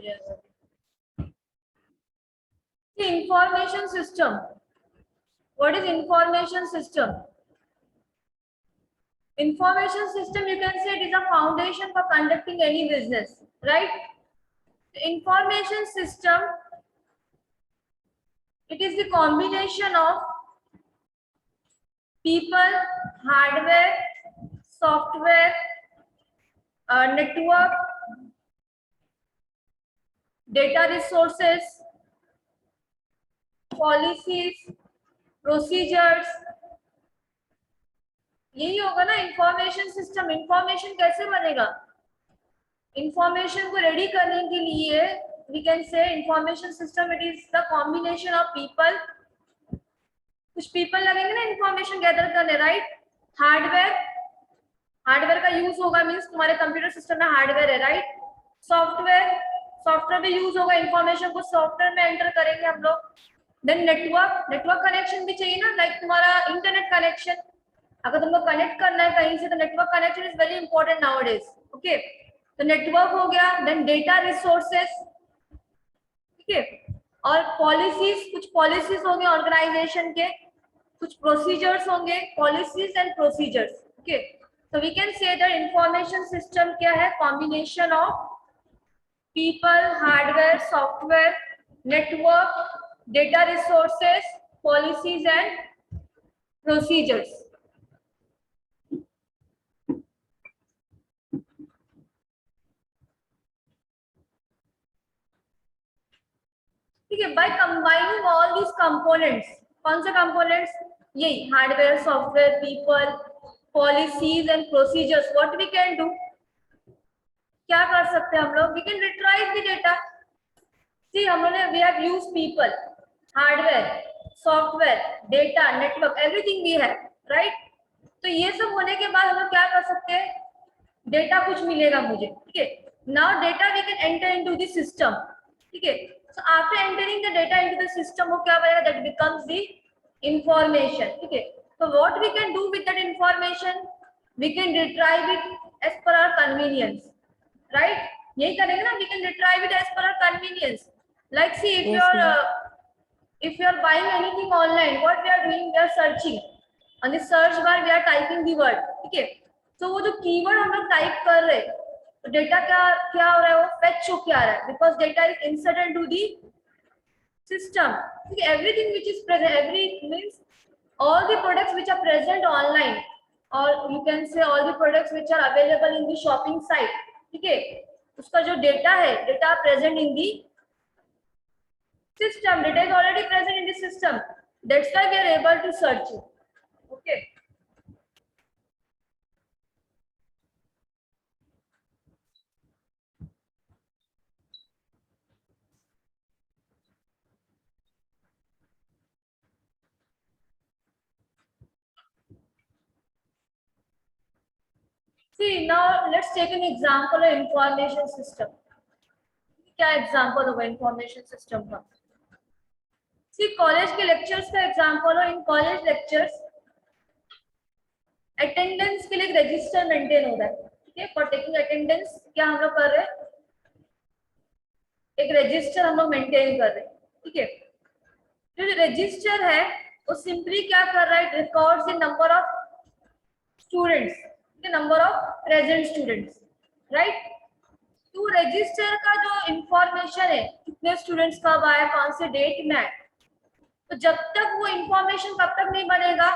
जाएगा। Information system, what is information system? Information system, you can say it is a foundation for conducting any business, right? The information system, it is the combination of people, hardware, software, network, data resources, policies, procedures, यही होगा ना information system. Information कैसे बनेगा? Information को ready करने के लिए we can say information system it is the combination of people. कुछ पीपल लगेंगे ना इंफॉर्मेशन गैदर करने, राइट? हार्डवेयर, हार्डवेयर का यूज होगा, मीन्स तुम्हारे कंप्यूटर सिस्टम में हार्डवेयर है, राइट? सॉफ्टवेयर, सॉफ्टवेयर भी यूज होगा, इंफॉर्मेशन को सॉफ्टवेयर में एंटर करेंगे हम लोग। देन नेटवर्क, नेटवर्क कनेक्शन भी चाहिए ना, लाइक तुम्हारा इंटरनेट कनेक्शन, अगर तुमको कनेक्ट करना है कहीं से तो network connection is very important nowadays. Okay, तो नेटवर्क हो गया। देन डेटा रिसोर्सेस, ठीक है, और पॉलिसीज, कुछ पॉलिसीज होंगे ऑर्गेनाइजेशन के, कुछ प्रोसीजर्स होंगे, policies and procedures. Okay, so we can say that information system क्या है? Combination of people, hardware, software, network, data resources, policies and procedures. ठीक है, by combining all these components, कौन से components? यही hardware, software, people, policies and procedures, what we can do, क्या कर सकते हैं हम लोग? We can retrieve the data. See हमने we have used people, hardware, software, data, network, everything we है, राइट? तो ये सब होने के बाद हम लोग क्या कर सकते हैं? डेटा कुछ मिलेगा मुझे, ठीक है। Now data we can enter into the system, ठीक है। So after entering the data into the system वो क्या बनेगा? दैट बिकम्स द इंफॉर्मेशन, ठीक है। तो what we can do with that information? We can retrieve it as per our convenience, right? यही करेंगे ना, we can retrieve it as per our convenience. Like see if you are buying anything online, what we are doing, we are searching on the search bar, we are typing the word, ठीक है। तो वो जो keyword हम लोग type कर रहे हैं तो डेटा क्या क्या हो रहा है? वो फेच हो क्या रहा है? Because data is inserted into the system, ठीक है। Everything which is present, every means all the products which are present online, or you can say all the products which are available in the shopping site, ठीक है, उसका जो data है, data present in the system, data is already present in the system, that's why we are able to search it. Okay, see now let's take an example of information system. क्या example होगा information system का? सी college के lectures का example हो। In college lectures attendance के लिए एक register maintain हो रहा है, ठीक है। फॉर टेकिंग अटेंडेंस क्या हम लोग कर रहे हैं? एक रजिस्टर हम लोग मेंटेन कर रहे हैं, ठीक है। जो रजिस्टर है वो सिंपली क्या कर रहा है? Records the number of students, the number of present students, right? तो रजिस्टर का जो इंफॉर्मेशन है, कितने स्टूडेंट्स कब आए, कौन से डेट में आए, तो जब तक वो इंफॉर्मेशन कब तक नहीं बनेगा?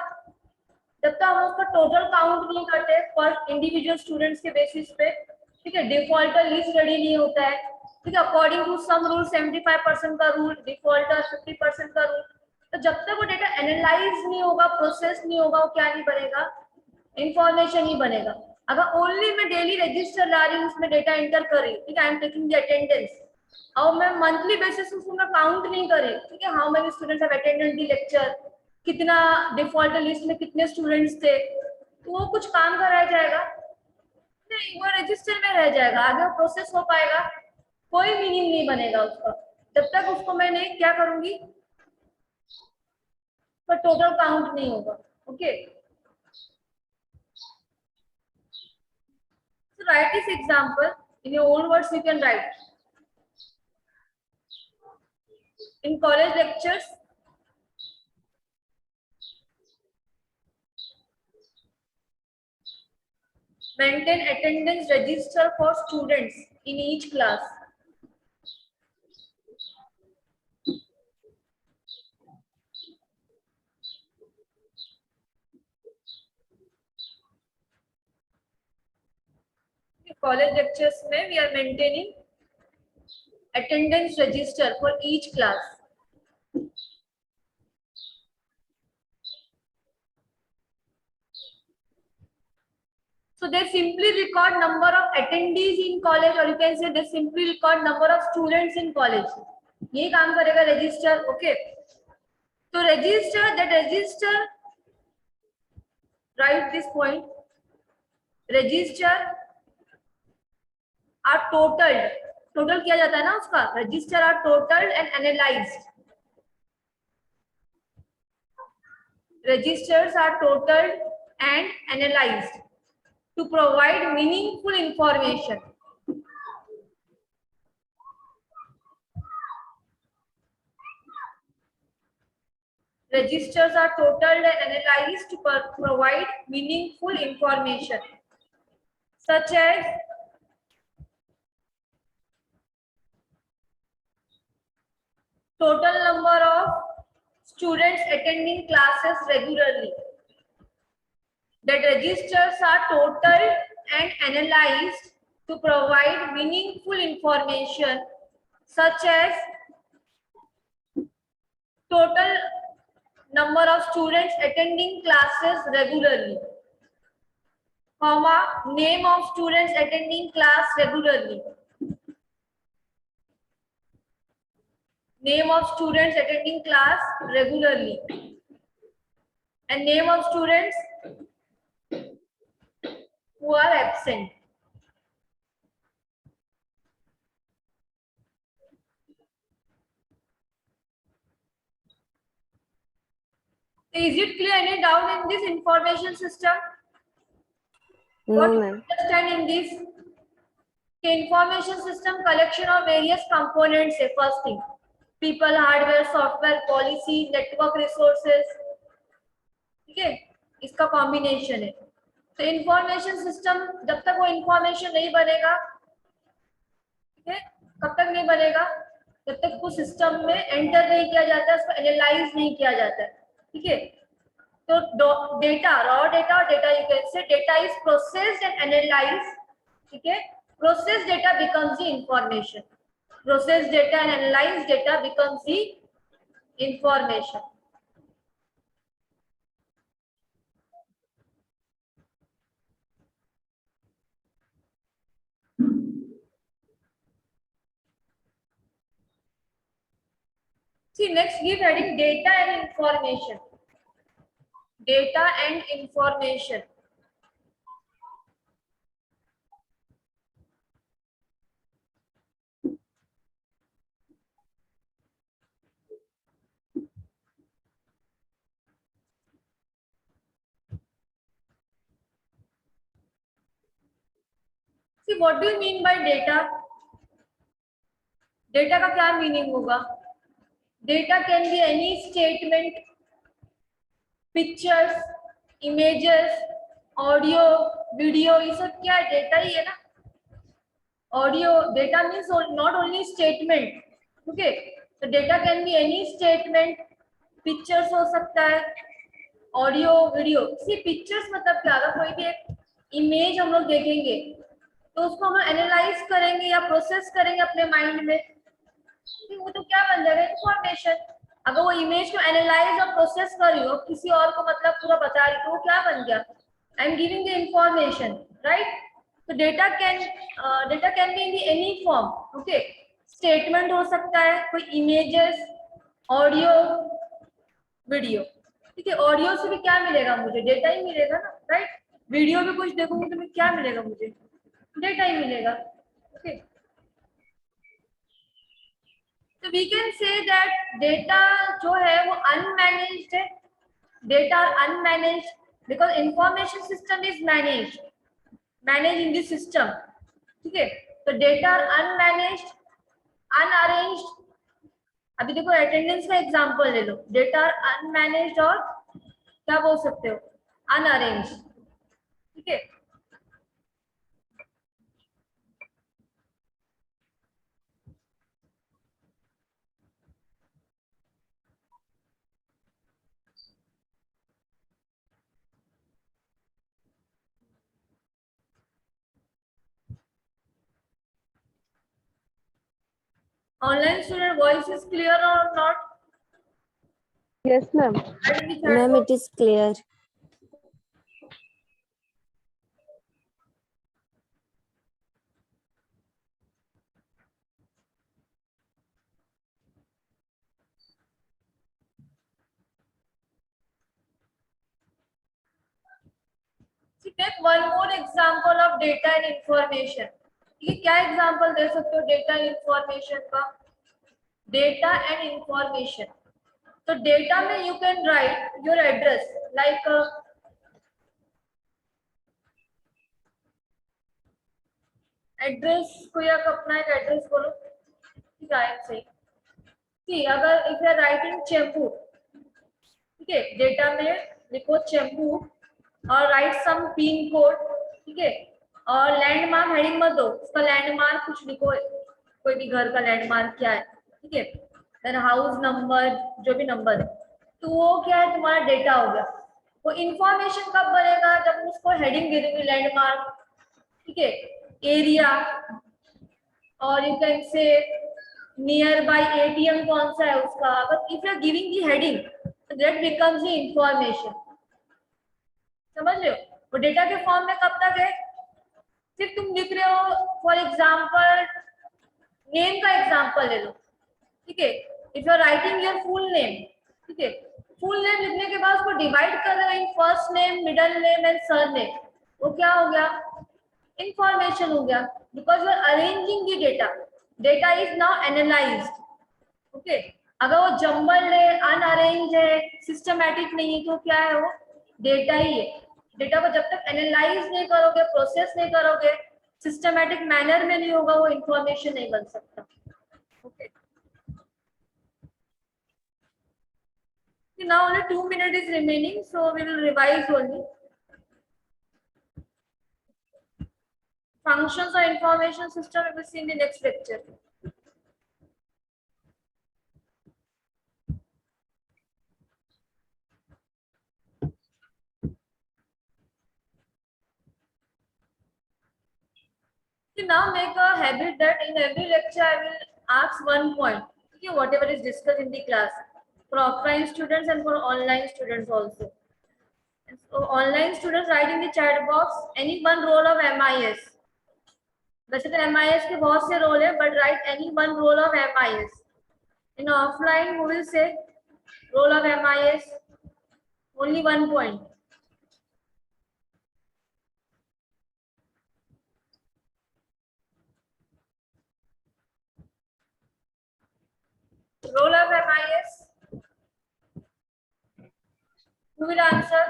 जब तक हम उसका टोटल काउंट नहीं करते फॉर इंडिविजुअल स्टूडेंट्स के बेसिस पे, ठीक है। डिफॉल्टर लिस्ट रेडी नहीं होता है, ठीक है। अकॉर्डिंग टू सम रूल 75% का रूल, डिफॉल्टर 50% का रूल, तो जब तक वो डेटा एनालाइज नहीं होगा, प्रोसेस नहीं होगा, वो क्या नहीं बनेगा? इंफॉर्मेशन ही बनेगा। अगर ओनली मैं डेली रजिस्टर ला रही हूँ, उसमें डेटा एंटर कर रही हूँ, ठीक है, I am taking the attendance, और मैं मंथली बेसिस उसको मैं काउंट नहीं कर रही, ठीक है, how many students have attended the lecture, कितना डिफॉल्ट लिस्ट में कितने स्टूडेंट्स थे, तो वो कुछ काम का रह जाएगा नहीं, वो रजिस्टर में रह जाएगा, आगे वो प्रोसेस हो पाएगा, कोई मीनिंग नहीं बनेगा उसका जब तक उसको मैंने क्या करूंगी, पर टोटल काउंट नहीं होगा। Okay, so write this example in your own words, you can write In college lectures, maintain attendance register for students in each class. College lectures में we are maintaining attendance register for each class. So they simply record number of attendees in college, or you can say they simply record number of students in college. ये काम करेगा register, okay? So register, that register, write this point. Register are totaled. Total किया जाता है ना उसका. Register are totaled and analyzed. Registers are totaled and analyzed to provide meaningful information. Registers are totaled and analyzed to provide meaningful information, such as total number of students attending classes regularly. That registers are totaled and analyzed to provide meaningful information, such as total number of students attending classes regularly, comma, name of students attending class regularly, name of students attending class regularly, and name of students who are absent. Is it clear? Any doubt in this information system? No, What do you ma'am. understand in this? Okay, information system collection of various components. First thing, people, hardware, software, policy, network resources. ठीक है, इसका combination है. तो information system, जब तक वो information नहीं बनेगा, ठीक है, कब तक नहीं बनेगा? जब तक वो सिस्टम में एंटर नहीं किया जाता है, उसको एनालाइज नहीं किया जाता है. ठीक है, तो डेटा, रॉ डेटा और डेटा, यू कैन से data is processed and analysed. ठीक है, process data becomes the information. Process data and analyse data becomes the information. See, next give heading data and information. Data and information. See, what do you mean by data? Data का क्या meaning होगा? Data can be any statement, pictures, images, audio, video. ये सब क्या है? Data ही है ना. Audio data means not only statement. Okay, so data can be any statement, pictures हो सकता है, ऑडियो, वीडियो. सी पिक्चर्स मतलब क्या? अगर कोई भी एक इमेज हम लोग देखेंगे तो उसको हम एनालाइज करेंगे या प्रोसेस करेंगे अपने माइंड में, वो तो क्या बन जाएगा? इंफॉर्मेशन. अगर वो इमेज को एनालाइज और प्रोसेस कर रही हो, किसी और को मतलब पूरा बता रही, तो वो क्या बन गया? I am giving the information, right? तो data can be in any form. Okay, statement हो सकता है, कोई इमेजेस, ऑडियो, वीडियो. ठीक है, ऑडियो से भी क्या मिलेगा मुझे? डेटा ही मिलेगा ना, राइट? वीडियो भी कुछ देखूंगी तो मैं क्या मिलेगा मुझे? डेटा ही मिलेगा. ओके, तो we can say that data जो है वो अनमैनेज्ड है. Data unmanaged because information system is managed in this system. ठीक है, तो डेटा अनमैनेज्ड, अनअरेंज्ड, अभी देखो अटेंडेंस का एग्जांपल ले लो, डेटा अनमैनेज्ड और क्या बोल सकते हो, अनअरेंज, ठीक है। Online student voice is clear और not? Yes, ma'am. Ma'am, it is clear. Take one more example of data and information. ये क्या एग्जांपल दे सकते हो डेटा एंड इंफॉर्मेशन का? डेटा एंड इंफॉर्मेशन, तो डेटा में you can write your address, like address, कोई आप अपना एक एड्रेस बोलो, ठीक है सही। सी अगर if you are writing Chembur, ठीक है, डेटा में लिखो चेंबूर और राइट सम पिन कोड, ठीक है, और लैंडमार्क हेडिंग मत दो, उसका लैंडमार्क कुछ लिखो, कोई भी घर का लैंडमार्क क्या है, ठीक है, देन हाउस नंबर, जो भी नंबर है, तो वो क्या है, तुम्हारा डेटा हो गया। वो इंफॉर्मेशन कब बनेगा, जब उसको हेडिंग दे देंगे लैंडमार्क, ठीक है, एरिया, और you can say nearby ATM कौन सा है उसका, अगर if you are giving the heading that becomes the information, समझ रहे हो। वो डेटा के फॉर्म में कब तक है, सिर्फ तुम लिख रहे हो, फॉर एग्जांपल नेम का एग्जांपल ले लो, ठीक है, if you are writing your full name, ठीक है, फुल नेम लिखने के बाद उसको डिवाइड कर रहे हो in first name, middle name and surname, वो क्या हो गया, इंफॉर्मेशन हो गया, because you are arranging the data, data is now analysed, okay. अगर वो जम्बल्ड है, अनअरेंज है, सिस्टमैटिक नहीं है, तो क्या है, वो डेटा ही है। डेटा को जब तक एनालाइज नहीं करोगे, प्रोसेस नहीं करोगे, सिस्टमैटिक मैनर में नहीं होगा, वो इंफॉर्मेशन नहीं बन सकता, okay. Now only 2 minutes is remaining, so we will revise only. Functions of information system we will see in the next lecture. So now make a habit that in every lecture I will ask one point, okay, whatever is discussed in the class, for offline students and for online students also. And so online students write in the chat box any one role of MIS. वैसे तो MIS के बहुत से role है, but write any one role of MIS. In offline we will say role of MIS, only one point. Role of MIS, who will answer?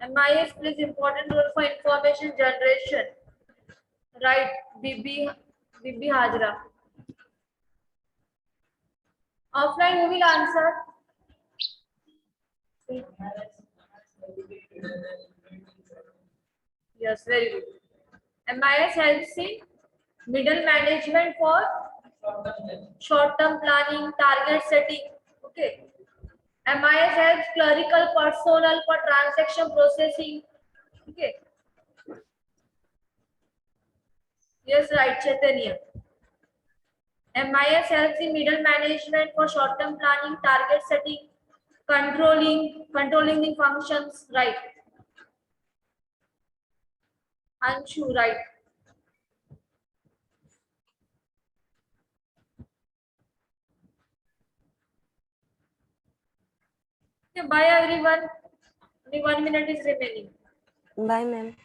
MIS plays important role for information generation. Right, Bibi Hajra. Offline, who will answer? Yes, very good. MIS helps in middle management for short-term planning, target setting. Okay. MIS helps clerical personnel for transaction processing. Okay. Yes, right, Chaitanya. MIS helps in middle management for short-term planning, target setting, controlling the functions, right? Anshu, right? Okay, bye everyone. Only 1 minute is remaining. Bye, ma'am.